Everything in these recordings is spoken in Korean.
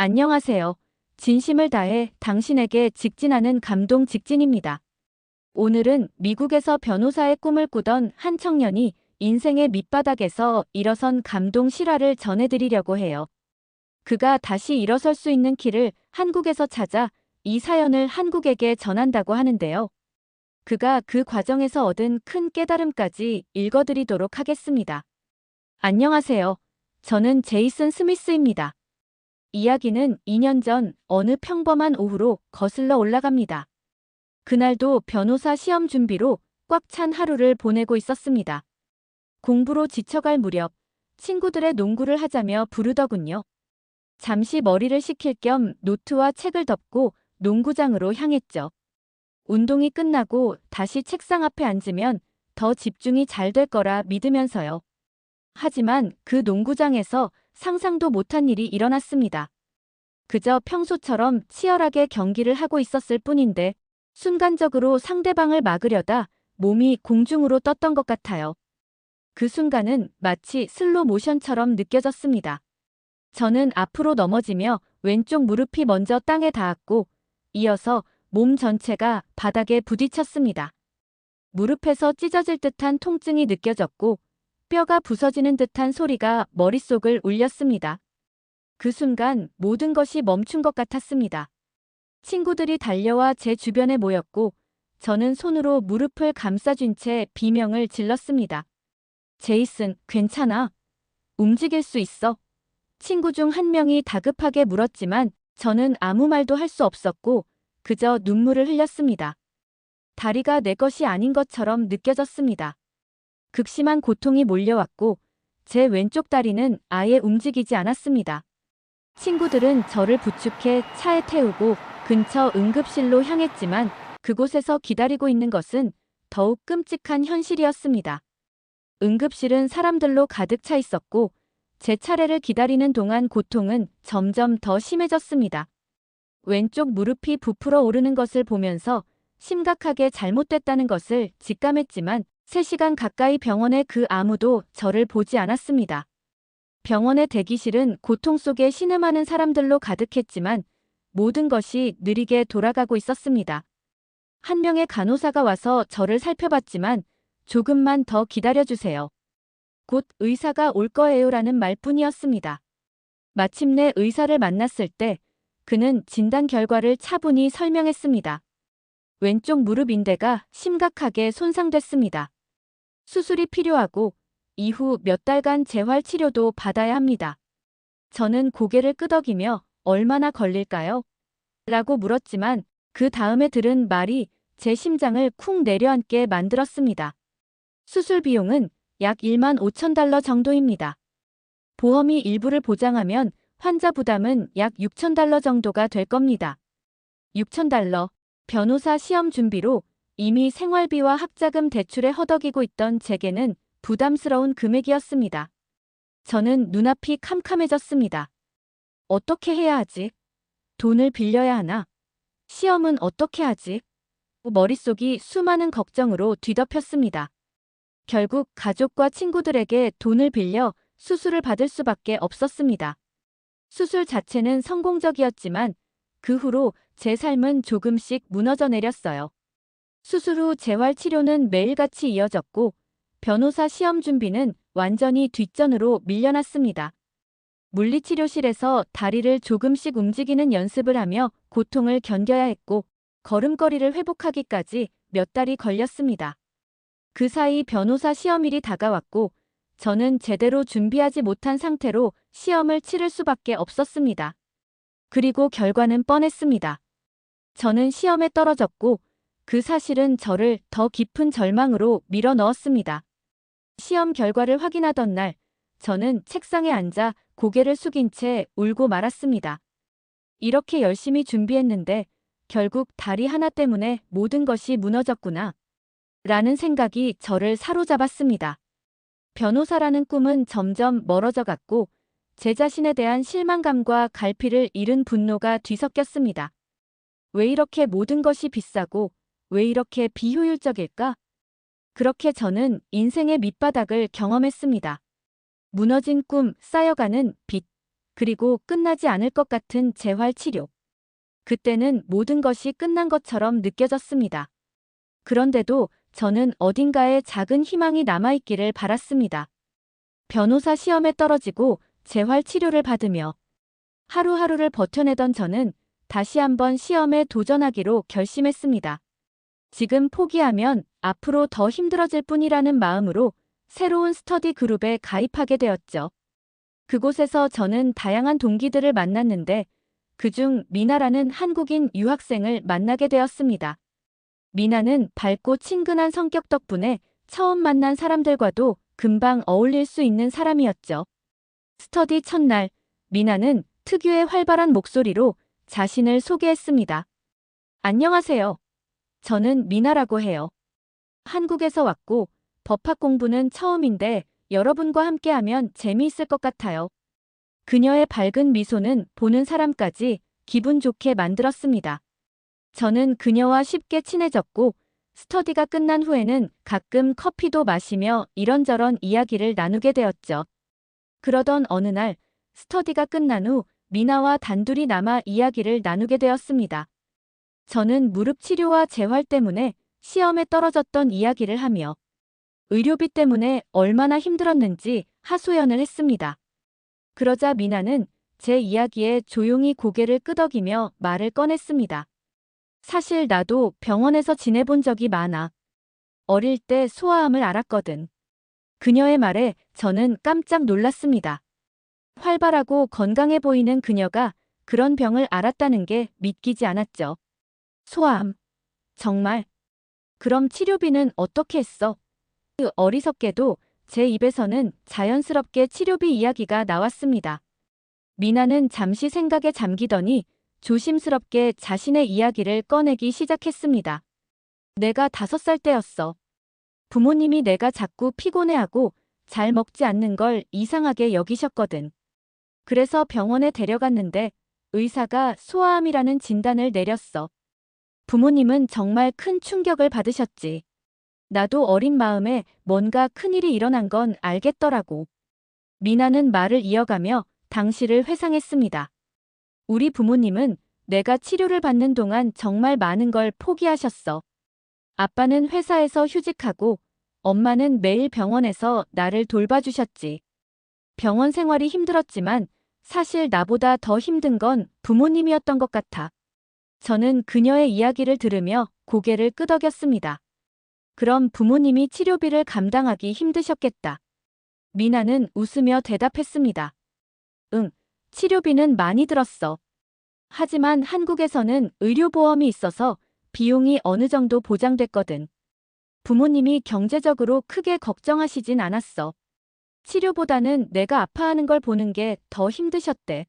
안녕하세요. 진심을 다해 당신에게 직진하는 감동 직진입니다. 오늘은 미국에서 변호사의 꿈을 꾸던 한 청년이 인생의 밑바닥에서 일어선 감동 실화를 전해드리려고 해요. 그가 다시 일어설 수 있는 길을 한국에서 찾아 이 사연을 한국에게 전한다고 하는데요. 그가 그 과정에서 얻은 큰 깨달음까지 읽어드리도록 하겠습니다. 안녕하세요. 저는 제이슨 스미스입니다. 이야기는 2년 전 어느 평범한 오후로 거슬러 올라갑니다. 그날도 변호사 시험 준비로 꽉 찬 하루를 보내고 있었습니다. 공부로 지쳐갈 무렵 친구들의 농구를 하자며 부르더군요. 잠시 머리를 식힐 겸 노트와 책을 덮고 농구장으로 향했죠. 운동이 끝나고 다시 책상 앞에 앉으면 더 집중이 잘 될 거라 믿으면서요. 하지만 그 농구장에서 상상도 못한 일이 일어났습니다. 그저 평소처럼 치열하게 경기를 하고 있었을 뿐인데 순간적으로 상대방을 막으려다 몸이 공중으로 떴던 것 같아요. 그 순간은 마치 슬로 모션처럼 느껴졌습니다. 저는 앞으로 넘어지며 왼쪽 무릎이 먼저 땅에 닿았고 이어서 몸 전체가 바닥에 부딪혔습니다. 무릎에서 찢어질 듯한 통증이 느껴졌고 뼈가 부서지는 듯한 소리가 머릿속을 울렸습니다. 그 순간 모든 것이 멈춘 것 같았습니다. 친구들이 달려와 제 주변에 모였고 저는 손으로 무릎을 감싸쥔 채 비명을 질렀습니다. 제이슨, 괜찮아? 움직일 수 있어? 친구 중 한 명이 다급하게 물었지만 저는 아무 말도 할 수 없었고 그저 눈물을 흘렸습니다. 다리가 내 것이 아닌 것처럼 느껴졌습니다. 극심한 고통이 몰려왔고 제 왼쪽 다리는 아예 움직이지 않았습니다. 친구들은 저를 부축해 차에 태우고 근처 응급실로 향했지만 그곳에서 기다리고 있는 것은 더욱 끔찍한 현실이었습니다. 응급실은 사람들로 가득 차 있었고 제 차례를 기다리는 동안 고통은 점점 더 심해졌습니다. 왼쪽 무릎이 부풀어 오르는 것을 보면서 심각하게 잘못됐다는 것을 직감했지만 3시간 가까이 병원에 그 아무도 저를 보지 않았습니다. 병원의 대기실은 고통 속에 신음하는 사람들로 가득했지만 모든 것이 느리게 돌아가고 있었습니다. 한 명의 간호사가 와서 저를 살펴봤지만 조금만 더 기다려주세요. 곧 의사가 올 거예요라는 말뿐이었습니다. 마침내 의사를 만났을 때 그는 진단 결과를 차분히 설명했습니다. 왼쪽 무릎 인대가 심각하게 손상됐습니다. 수술이 필요하고 이후 몇 달간 재활 치료도 받아야 합니다. 저는 고개를 끄덕이며 얼마나 걸릴까요? 라고 물었지만 그 다음에 들은 말이 제 심장을 쿵 내려앉게 만들었습니다. 수술 비용은 약 1만 5천 달러 정도입니다. 보험이 일부를 보장하면 환자 부담은 약 6천 달러 정도가 될 겁니다. 6천 달러, 변호사 시험 준비로 이미 생활비와 학자금 대출에 허덕이고 있던 제게는 부담스러운 금액이었습니다. 저는 눈앞이 캄캄해졌습니다. 어떻게 해야 하지? 돈을 빌려야 하나? 시험은 어떻게 하지? 머릿속이 수많은 걱정으로 뒤덮였습니다. 결국 가족과 친구들에게 돈을 빌려 수술을 받을 수밖에 없었습니다. 수술 자체는 성공적이었지만 그 후로 제 삶은 조금씩 무너져 내렸어요. 수술 후 재활치료는 매일같이 이어졌고 변호사 시험 준비는 완전히 뒷전으로 밀려났습니다. 물리치료실에서 다리를 조금씩 움직이는 연습을 하며 고통을 견뎌야 했고 걸음걸이를 회복하기까지 몇 달이 걸렸습니다. 그 사이 변호사 시험일이 다가왔고 저는 제대로 준비하지 못한 상태로 시험을 치를 수밖에 없었습니다. 그리고 결과는 뻔했습니다. 저는 시험에 떨어졌고 그 사실은 저를 더 깊은 절망으로 밀어 넣었습니다. 시험 결과를 확인하던 날, 저는 책상에 앉아 고개를 숙인 채 울고 말았습니다. 이렇게 열심히 준비했는데 결국 다리 하나 때문에 모든 것이 무너졌구나. 라는 생각이 저를 사로잡았습니다. 변호사라는 꿈은 점점 멀어져 갔고 제 자신에 대한 실망감과 갈피를 잃은 분노가 뒤섞였습니다. 왜 이렇게 모든 것이 비싸고 왜 이렇게 비효율적일까? 그렇게 저는 인생의 밑바닥을 경험했습니다. 무너진 꿈, 쌓여가는 빚, 그리고 끝나지 않을 것 같은 재활 치료. 그때는 모든 것이 끝난 것처럼 느껴졌습니다. 그런데도 저는 어딘가에 작은 희망이 남아있기를 바랐습니다. 변호사 시험에 떨어지고 재활 치료를 받으며 하루하루를 버텨내던 저는 다시 한번 시험에 도전하기로 결심했습니다. 지금 포기하면 앞으로 더 힘들어질 뿐이라는 마음으로 새로운 스터디 그룹에 가입하게 되었죠. 그곳에서 저는 다양한 동기들을 만났는데 그중 미나라는 한국인 유학생을 만나게 되었습니다. 미나는 밝고 친근한 성격 덕분에 처음 만난 사람들과도 금방 어울릴 수 있는 사람이었죠. 스터디 첫날, 미나는 특유의 활발한 목소리로 자신을 소개했습니다. 안녕하세요. 저는 미나라고 해요. 한국에서 왔고 법학 공부는 처음인데 여러분과 함께하면 재미있을 것 같아요. 그녀의 밝은 미소는 보는 사람까지 기분 좋게 만들었습니다. 저는 그녀와 쉽게 친해졌고 스터디가 끝난 후에는 가끔 커피도 마시며 이런저런 이야기를 나누게 되었죠. 그러던 어느 날 스터디가 끝난 후 미나와 단둘이 남아 이야기를 나누게 되었습니다. 저는 무릎 치료와 재활 때문에 시험에 떨어졌던 이야기를 하며 의료비 때문에 얼마나 힘들었는지 하소연을 했습니다. 그러자 미나는 제 이야기에 조용히 고개를 끄덕이며 말을 꺼냈습니다. 사실 나도 병원에서 지내본 적이 많아. 어릴 때 소아암을 앓았거든. 그녀의 말에 저는 깜짝 놀랐습니다. 활발하고 건강해 보이는 그녀가 그런 병을 앓았다는 게 믿기지 않았죠. 소아암. 정말. 그럼 치료비는 어떻게 했어? 어리석게도 제 입에서는 자연스럽게 치료비 이야기가 나왔습니다. 미나는 잠시 생각에 잠기더니 조심스럽게 자신의 이야기를 꺼내기 시작했습니다. 내가 5살 때였어. 부모님이 내가 자꾸 피곤해하고 잘 먹지 않는 걸 이상하게 여기셨거든. 그래서 병원에 데려갔는데 의사가 소아암이라는 진단을 내렸어. 부모님은 정말 큰 충격을 받으셨지. 나도 어린 마음에 뭔가 큰일이 일어난 건 알겠더라고. 미나는 말을 이어가며 당시를 회상했습니다. 우리 부모님은 내가 치료를 받는 동안 정말 많은 걸 포기하셨어. 아빠는 회사에서 휴직하고 엄마는 매일 병원에서 나를 돌봐주셨지. 병원 생활이 힘들었지만 사실 나보다 더 힘든 건 부모님이었던 것 같아. 저는 그녀의 이야기를 들으며 고개를 끄덕였습니다. 그럼 부모님이 치료비를 감당하기 힘드셨겠다. 미나는 웃으며 대답했습니다. 응, 치료비는 많이 들었어. 하지만 한국에서는 의료보험이 있어서 비용이 어느 정도 보장됐거든. 부모님이 경제적으로 크게 걱정하시진 않았어. 치료보다는 내가 아파하는 걸 보는 게 더 힘드셨대.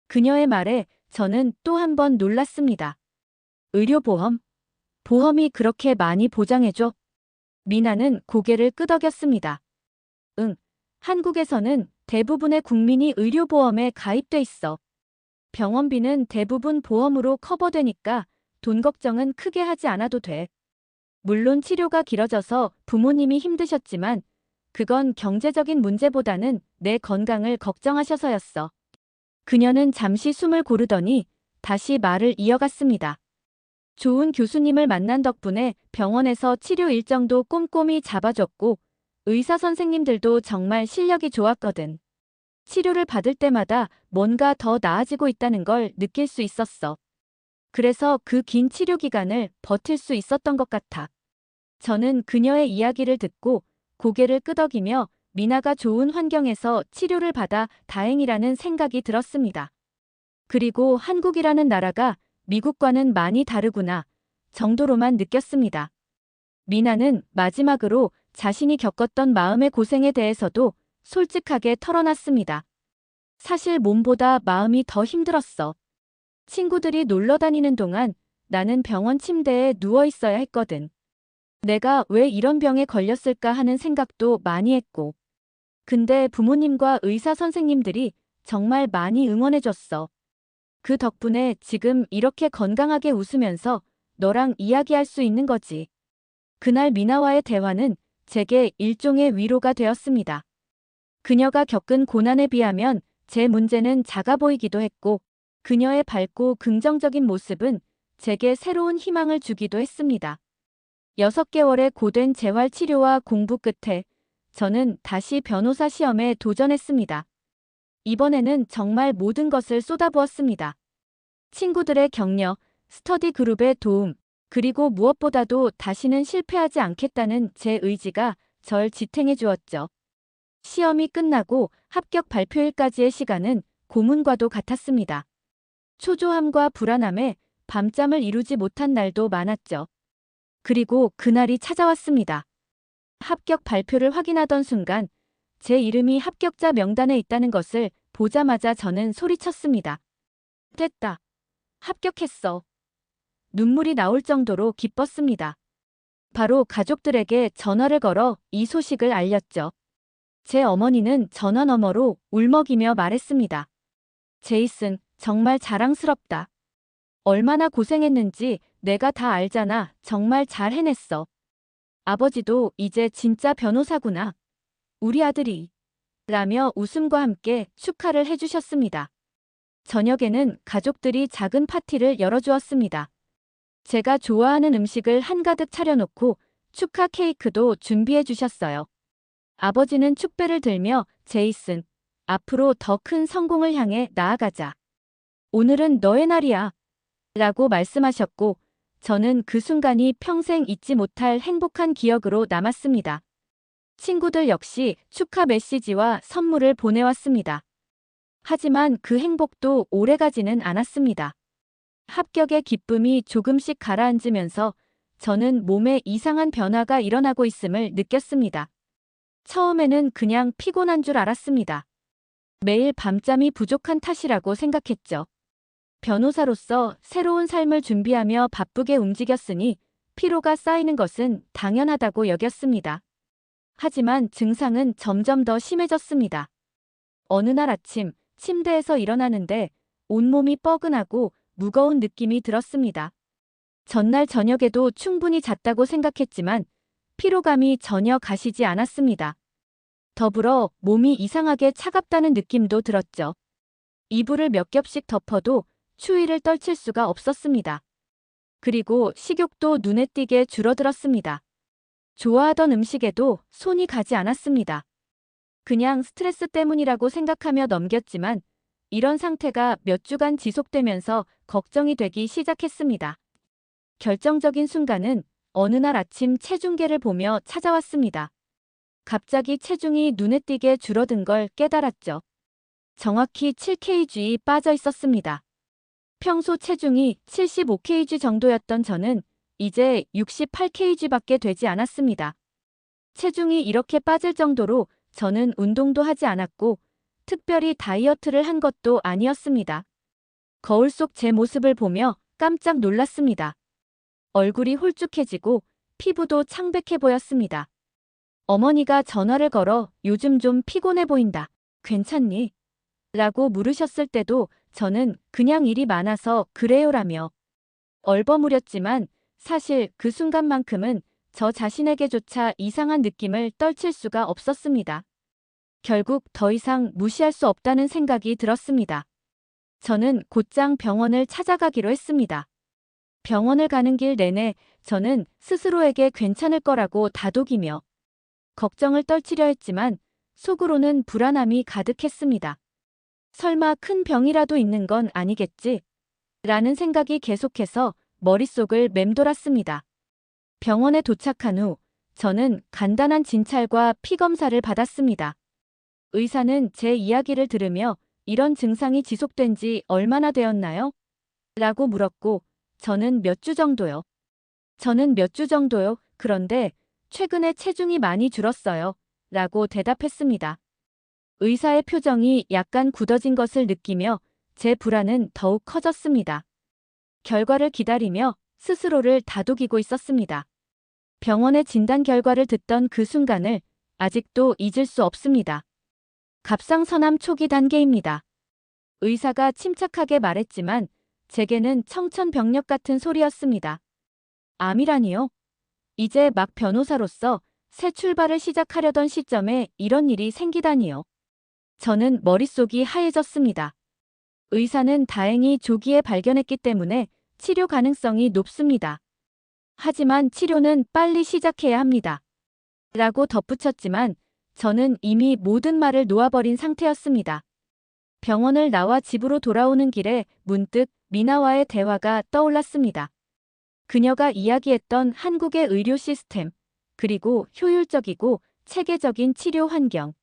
그녀의 말에 저는 또 한 번 놀랐습니다. 의료보험? 보험이 그렇게 많이 보장해줘? 미나는 고개를 끄덕였습니다. 응, 한국에서는 대부분의 국민이 의료보험에 가입돼 있어. 병원비는 대부분 보험으로 커버되니까 돈 걱정은 크게 하지 않아도 돼. 물론 치료가 길어져서 부모님이 힘드셨지만 그건 경제적인 문제보다는 내 건강을 걱정하셔서였어. 그녀는 잠시 숨을 고르더니 다시 말을 이어갔습니다. 좋은 교수님을 만난 덕분에 병원에서 치료 일정도 꼼꼼히 잡아줬고 의사 선생님들도 정말 실력이 좋았거든. 치료를 받을 때마다 뭔가 더 나아지고 있다는 걸 느낄 수 있었어. 그래서 그 긴 치료 기간을 버틸 수 있었던 것 같아. 저는 그녀의 이야기를 듣고 고개를 끄덕이며 미나가 좋은 환경에서 치료를 받아 다행이라는 생각이 들었습니다. 그리고 한국이라는 나라가 미국과는 많이 다르구나 정도로만 느꼈습니다. 미나는 마지막으로 자신이 겪었던 마음의 고생에 대해서도 솔직하게 털어놨습니다. 사실 몸보다 마음이 더 힘들었어. 친구들이 놀러 다니는 동안 나는 병원 침대에 누워 있어야 했거든. 내가 왜 이런 병에 걸렸을까 하는 생각도 많이 했고. 근데 부모님과 의사 선생님들이 정말 많이 응원해줬어. 그 덕분에 지금 이렇게 건강하게 웃으면서 너랑 이야기할 수 있는 거지. 그날 미나와의 대화는 제게 일종의 위로가 되었습니다. 그녀가 겪은 고난에 비하면 제 문제는 작아 보이기도 했고 그녀의 밝고 긍정적인 모습은 제게 새로운 희망을 주기도 했습니다. 6개월의 고된 재활 치료와 공부 끝에 저는 다시 변호사 시험에 도전했습니다. 이번에는 정말 모든 것을 쏟아부었습니다. 친구들의 격려, 스터디 그룹의 도움, 그리고 무엇보다도 다시는 실패하지 않겠다는 제 의지가 절 지탱해 주었죠. 시험이 끝나고 합격 발표일까지의 시간은 고문과도 같았습니다. 초조함과 불안함에 밤잠을 이루지 못한 날도 많았죠. 그리고 그날이 찾아왔습니다. 합격 발표를 확인하던 순간 제 이름이 합격자 명단에 있다는 것을 보자마자 저는 소리쳤습니다. 됐다. 합격했어. 눈물이 나올 정도로 기뻤습니다. 바로 가족들에게 전화를 걸어 이 소식을 알렸죠. 제 어머니는 전화 너머로 울먹이며 말했습니다. 제이슨, 정말 자랑스럽다. 얼마나 고생했는지 내가 다 알잖아. 정말 잘 해냈어. 아버지도 이제 진짜 변호사구나. 우리 아들이. 라며 웃음과 함께 축하를 해주셨습니다. 저녁에는 가족들이 작은 파티를 열어주었습니다. 제가 좋아하는 음식을 한가득 차려놓고 축하 케이크도 준비해 주셨어요. 아버지는 축배를 들며 제이슨, 앞으로 더 큰 성공을 향해 나아가자. 오늘은 너의 날이야. 라고 말씀하셨고 저는 그 순간이 평생 잊지 못할 행복한 기억으로 남았습니다. 친구들 역시 축하 메시지와 선물을 보내왔습니다. 하지만 그 행복도 오래가지는 않았습니다. 합격의 기쁨이 조금씩 가라앉으면서 저는 몸에 이상한 변화가 일어나고 있음을 느꼈습니다. 처음에는 그냥 피곤한 줄 알았습니다. 매일 밤잠이 부족한 탓이라고 생각했죠. 변호사로서 새로운 삶을 준비하며 바쁘게 움직였으니 피로가 쌓이는 것은 당연하다고 여겼습니다. 하지만 증상은 점점 더 심해졌습니다. 어느 날 아침 침대에서 일어나는데 온몸이 뻐근하고 무거운 느낌이 들었습니다. 전날 저녁에도 충분히 잤다고 생각했지만 피로감이 전혀 가시지 않았습니다. 더불어 몸이 이상하게 차갑다는 느낌도 들었죠. 이불을 몇 겹씩 덮어도 추위를 떨칠 수가 없었습니다. 그리고 식욕도 눈에 띄게 줄어들었습니다. 좋아하던 음식에도 손이 가지 않았습니다. 그냥 스트레스 때문이라고 생각하며 넘겼지만 이런 상태가 몇 주간 지속되면서 걱정이 되기 시작했습니다. 결정적인 순간은 어느 날 아침 체중계를 보며 찾아왔습니다. 갑자기 체중이 눈에 띄게 줄어든 걸 깨달았죠. 정확히 7kg이 빠져 있었습니다. 평소 체중이 75kg 정도였던 저는 이제 68kg밖에 되지 않았습니다. 체중이 이렇게 빠질 정도로 저는 운동도 하지 않았고 특별히 다이어트를 한 것도 아니었습니다. 거울 속 제 모습을 보며 깜짝 놀랐습니다. 얼굴이 홀쭉해지고 피부도 창백해 보였습니다. 어머니가 전화를 걸어 요즘 좀 피곤해 보인다. 괜찮니? 라고 물으셨을 때도 저는 그냥 일이 많아서 그래요라며 얼버무렸지만 사실 그 순간만큼은 저 자신에게조차 이상한 느낌을 떨칠 수가 없었습니다. 결국 더 이상 무시할 수 없다는 생각이 들었습니다. 저는 곧장 병원을 찾아가기로 했습니다. 병원을 가는 길 내내 저는 스스로에게 괜찮을 거라고 다독이며 걱정을 떨치려 했지만 속으로는 불안함이 가득했습니다. 설마 큰 병이라도 있는 건 아니겠지? 라는 생각이 계속해서 머릿속을 맴돌았습니다. 병원에 도착한 후 저는 간단한 진찰과 피 검사를 받았습니다. 의사는 제 이야기를 들으며 이런 증상이 지속된 지 얼마나 되었나요? 라고 물었고 저는 몇 주 정도요. 저는 몇 주 정도요. 그런데 최근에 체중이 많이 줄었어요. 라고 대답했습니다. 의사의 표정이 약간 굳어진 것을 느끼며 제 불안은 더욱 커졌습니다. 결과를 기다리며 스스로를 다독이고 있었습니다. 병원의 진단 결과를 듣던 그 순간을 아직도 잊을 수 없습니다. 갑상선암 초기 단계입니다. 의사가 침착하게 말했지만 제게는 청천벽력 같은 소리였습니다. 암이라니요? 이제 막 변호사로서 새 출발을 시작하려던 시점에 이런 일이 생기다니요. 저는 머릿속이 하얘졌습니다. 의사는 다행히 조기에 발견했기 때문에 치료 가능성이 높습니다. 하지만 치료는 빨리 시작해야 합니다. 라고 덧붙였지만 저는 이미 모든 말을 놓아버린 상태였습니다. 병원을 나와 집으로 돌아오는 길에 문득 미나와의 대화가 떠올랐습니다. 그녀가 이야기했던 한국의 의료 시스템, 그리고 효율적이고 체계적인 치료 환경,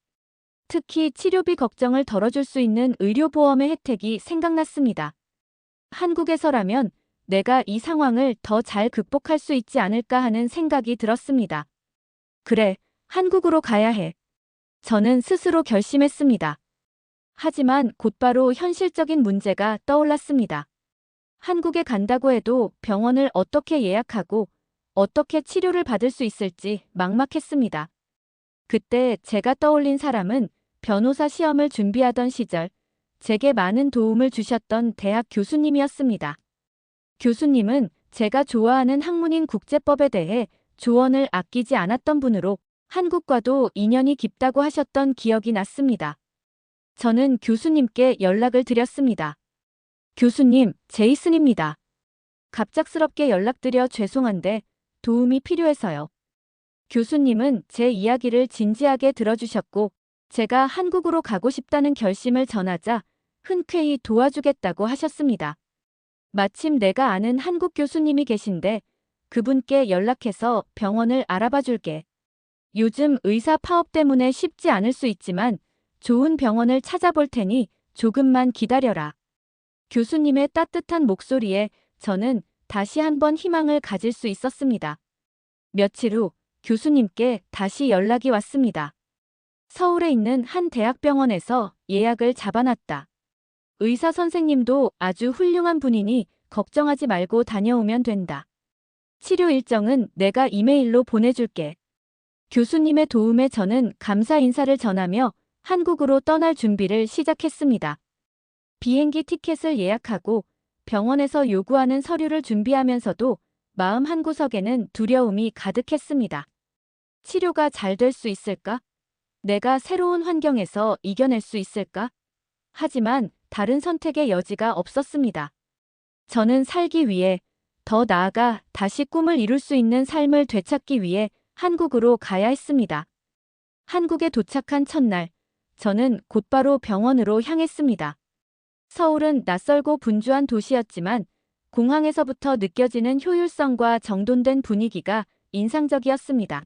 특히 치료비 걱정을 덜어줄 수 있는 의료보험의 혜택이 생각났습니다. 한국에서라면 내가 이 상황을 더 잘 극복할 수 있지 않을까 하는 생각이 들었습니다. 그래, 한국으로 가야 해. 저는 스스로 결심했습니다. 하지만 곧바로 현실적인 문제가 떠올랐습니다. 한국에 간다고 해도 병원을 어떻게 예약하고 어떻게 치료를 받을 수 있을지 막막했습니다. 그때 제가 떠올린 사람은 변호사 시험을 준비하던 시절 제게 많은 도움을 주셨던 대학 교수님이었습니다. 교수님은 제가 좋아하는 학문인 국제법에 대해 조언을 아끼지 않았던 분으로 한국과도 인연이 깊다고 하셨던 기억이 났습니다. 저는 교수님께 연락을 드렸습니다. 교수님, 제이슨입니다. 갑작스럽게 연락드려 죄송한데 도움이 필요해서요. 교수님은 제 이야기를 진지하게 들어주셨고 제가 한국으로 가고 싶다는 결심을 전하자 흔쾌히 도와주겠다고 하셨습니다. 마침 내가 아는 한국 교수님이 계신데 그분께 연락해서 병원을 알아봐 줄게. 요즘 의사 파업 때문에 쉽지 않을 수 있지만 좋은 병원을 찾아볼 테니 조금만 기다려라. 교수님의 따뜻한 목소리에 저는 다시 한번 희망을 가질 수 있었습니다. 며칠 후 교수님께 다시 연락이 왔습니다. 서울에 있는 한 대학병원에서 예약을 잡아놨다. 의사 선생님도 아주 훌륭한 분이니 걱정하지 말고 다녀오면 된다. 치료 일정은 내가 이메일로 보내줄게. 교수님의 도움에 저는 감사 인사를 전하며 한국으로 떠날 준비를 시작했습니다. 비행기 티켓을 예약하고 병원에서 요구하는 서류를 준비하면서도 마음 한구석에는 두려움이 가득했습니다. 치료가 잘 될 수 있을까? 내가 새로운 환경에서 이겨낼 수 있을까? 하지만 다른 선택의 여지가 없었습니다. 저는 살기 위해, 더 나아가 다시 꿈을 이룰 수 있는 삶을 되찾기 위해 한국으로 가야 했습니다. 한국에 도착한 첫날, 저는 곧바로 병원으로 향했습니다. 서울은 낯설고 분주한 도시였지만 공항에서부터 느껴지는 효율성과 정돈된 분위기가 인상적이었습니다.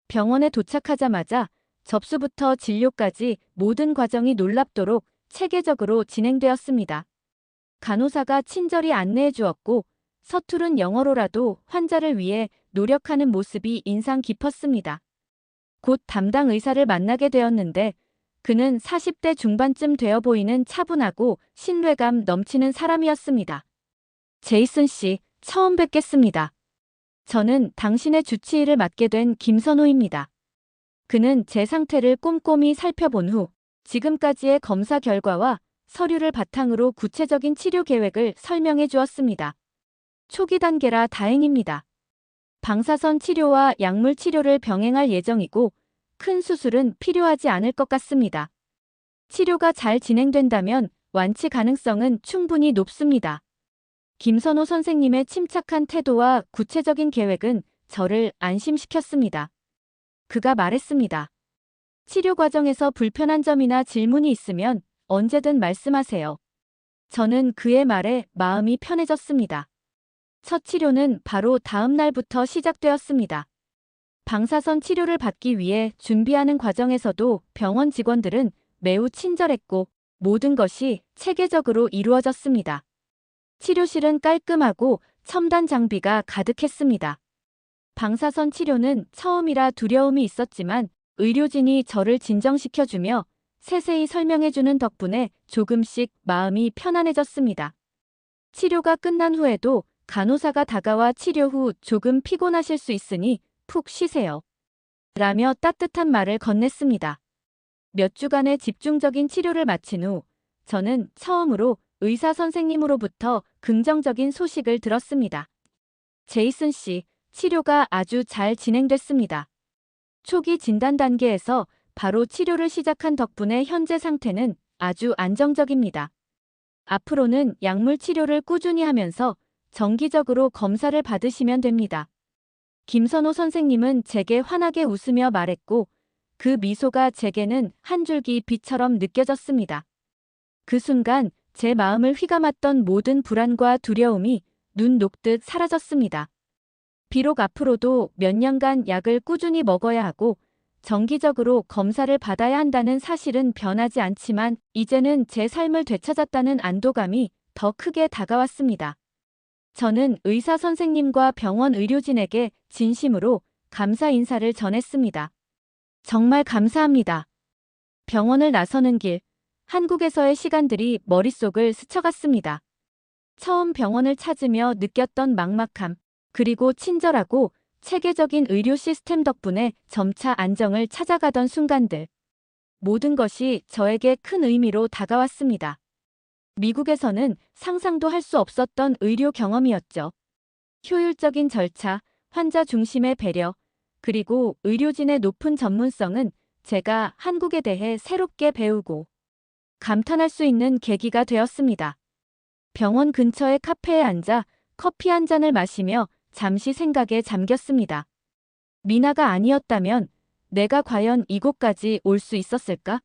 병원에 도착하자마자 접수부터 진료까지 모든 과정이 놀랍도록 체계적으로 진행되었습니다. 간호사가 친절히 안내해 주었고 서투른 영어로라도 환자를 위해 노력하는 모습이 인상 깊었습니다. 곧 담당 의사를 만나게 되었는데 그는 40대 중반쯤 되어 보이는 차분하고 신뢰감 넘치는 사람이었습니다. 제이슨 씨, 처음 뵙겠습니다. 저는 당신의 주치의를 맡게 된 김선호입니다. 그는 제 상태를 꼼꼼히 살펴본 후 지금까지의 검사 결과와 서류를 바탕으로 구체적인 치료 계획을 설명해 주었습니다. 초기 단계라 다행입니다. 방사선 치료와 약물 치료를 병행할 예정이고 큰 수술은 필요하지 않을 것 같습니다. 치료가 잘 진행된다면 완치 가능성은 충분히 높습니다. 김선호 선생님의 침착한 태도와 구체적인 계획은 저를 안심시켰습니다. 그가 말했습니다. 치료 과정에서 불편한 점이나 질문이 있으면 언제든 말씀하세요. 저는 그의 말에 마음이 편해졌습니다. 첫 치료는 바로 다음 날부터 시작되었습니다. 방사선 치료를 받기 위해 준비하는 과정에서도 병원 직원들은 매우 친절했고 모든 것이 체계적으로 이루어졌습니다. 치료실은 깔끔하고 첨단 장비가 가득했습니다. 방사선 치료는 처음이라 두려움이 있었지만 의료진이 저를 진정시켜주며 세세히 설명해주는 덕분에 조금씩 마음이 편안해졌습니다. 치료가 끝난 후에도 간호사가 다가와 치료 후 조금 피곤하실 수 있으니 푹 쉬세요. 라며 따뜻한 말을 건넸습니다. 몇 주간의 집중적인 치료를 마친 후 저는 처음으로 의사 선생님으로부터 긍정적인 소식을 들었습니다. 제이슨 씨, 치료가 아주 잘 진행됐습니다. 초기 진단 단계에서 바로 치료를 시작한 덕분에 현재 상태는 아주 안정적입니다. 앞으로는 약물 치료를 꾸준히 하면서 정기적으로 검사를 받으시면 됩니다. 김선호 선생님은 제게 환하게 웃으며 말했고 그 미소가 제게는 한 줄기 빛처럼 느껴졌습니다. 그 순간 제 마음을 휘감았던 모든 불안과 두려움이 눈 녹듯 사라졌습니다. 비록 앞으로도 몇 년간 약을 꾸준히 먹어야 하고 정기적으로 검사를 받아야 한다는 사실은 변하지 않지만 이제는 제 삶을 되찾았다는 안도감이 더 크게 다가왔습니다. 저는 의사 선생님과 병원 의료진에게 진심으로 감사 인사를 전했습니다. 정말 감사합니다. 병원을 나서는 길, 한국에서의 시간들이 머릿속을 스쳐갔습니다. 처음 병원을 찾으며 느꼈던 막막함, 그리고 친절하고 체계적인 의료 시스템 덕분에 점차 안정을 찾아가던 순간들. 모든 것이 저에게 큰 의미로 다가왔습니다. 미국에서는 상상도 할 수 없었던 의료 경험이었죠. 효율적인 절차, 환자 중심의 배려, 그리고 의료진의 높은 전문성은 제가 한국에 대해 새롭게 배우고 감탄할 수 있는 계기가 되었습니다. 병원 근처의 카페에 앉아 커피 한 잔을 마시며 잠시 생각에 잠겼습니다. 미나가 아니었다면 내가 과연 이곳까지 올 수 있었을까?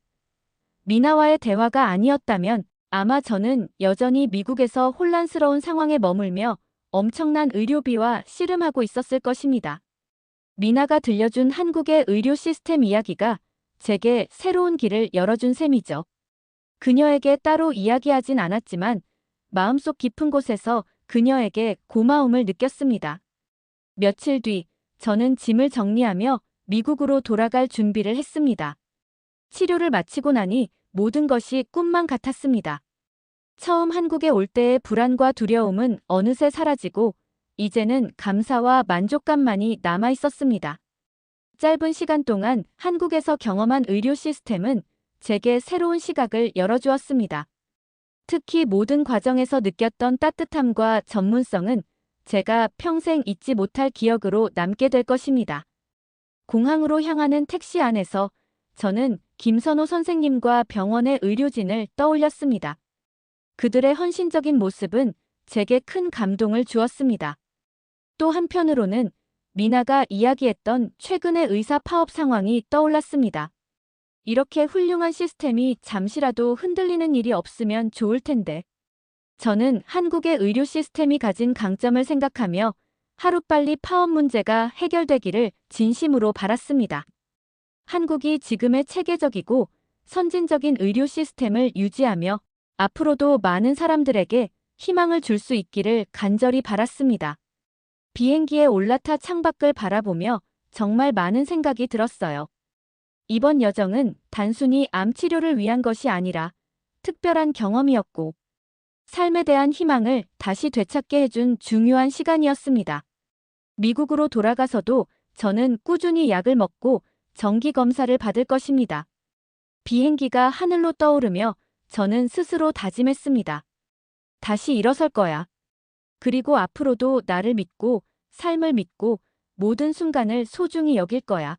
미나와의 대화가 아니었다면 아마 저는 여전히 미국에서 혼란스러운 상황에 머물며 엄청난 의료비와 씨름하고 있었을 것입니다. 미나가 들려준 한국의 의료 시스템 이야기가 제게 새로운 길을 열어준 셈이죠. 그녀에게 따로 이야기하진 않았지만 마음속 깊은 곳에서 그녀에게 고마움을 느꼈습니다. 며칠 뒤 저는 짐을 정리하며 미국으로 돌아갈 준비를 했습니다. 치료를 마치고 나니 모든 것이 꿈만 같았습니다. 처음 한국에 올 때의 불안과 두려움은 어느새 사라지고 이제는 감사와 만족감만이 남아 있었습니다. 짧은 시간 동안 한국에서 경험한 의료 시스템은 제게 새로운 시각을 열어주었습니다. 특히 모든 과정에서 느꼈던 따뜻함과 전문성은 제가 평생 잊지 못할 기억으로 남게 될 것입니다. 공항으로 향하는 택시 안에서 저는 김선호 선생님과 병원의 의료진을 떠올렸습니다. 그들의 헌신적인 모습은 제게 큰 감동을 주었습니다. 또 한편으로는 미나가 이야기했던 최근의 의사 파업 상황이 떠올랐습니다. 이렇게 훌륭한 시스템이 잠시라도 흔들리는 일이 없으면 좋을 텐데. 저는 한국의 의료 시스템이 가진 강점을 생각하며 하루빨리 파업 문제가 해결되기를 진심으로 바랐습니다. 한국이 지금의 체계적이고 선진적인 의료 시스템을 유지하며 앞으로도 많은 사람들에게 희망을 줄 수 있기를 간절히 바랐습니다. 비행기에 올라타 창밖을 바라보며 정말 많은 생각이 들었어요. 이번 여정은 단순히 암 치료를 위한 것이 아니라 특별한 경험이었고 삶에 대한 희망을 다시 되찾게 해준 중요한 시간이었습니다. 미국으로 돌아가서도 저는 꾸준히 약을 먹고 정기 검사를 받을 것입니다. 비행기가 하늘로 떠오르며 저는 스스로 다짐했습니다. 다시 일어설 거야. 그리고 앞으로도 나를 믿고 삶을 믿고 모든 순간을 소중히 여길 거야.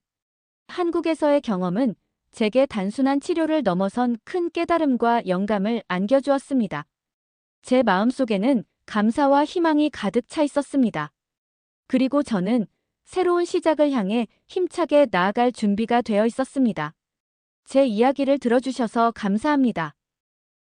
한국에서의 경험은 제게 단순한 치료를 넘어선 큰 깨달음과 영감을 안겨주었습니다. 제 마음속에는 감사와 희망이 가득 차 있었습니다. 그리고 저는 새로운 시작을 향해 힘차게 나아갈 준비가 되어 있었습니다. 제 이야기를 들어주셔서 감사합니다.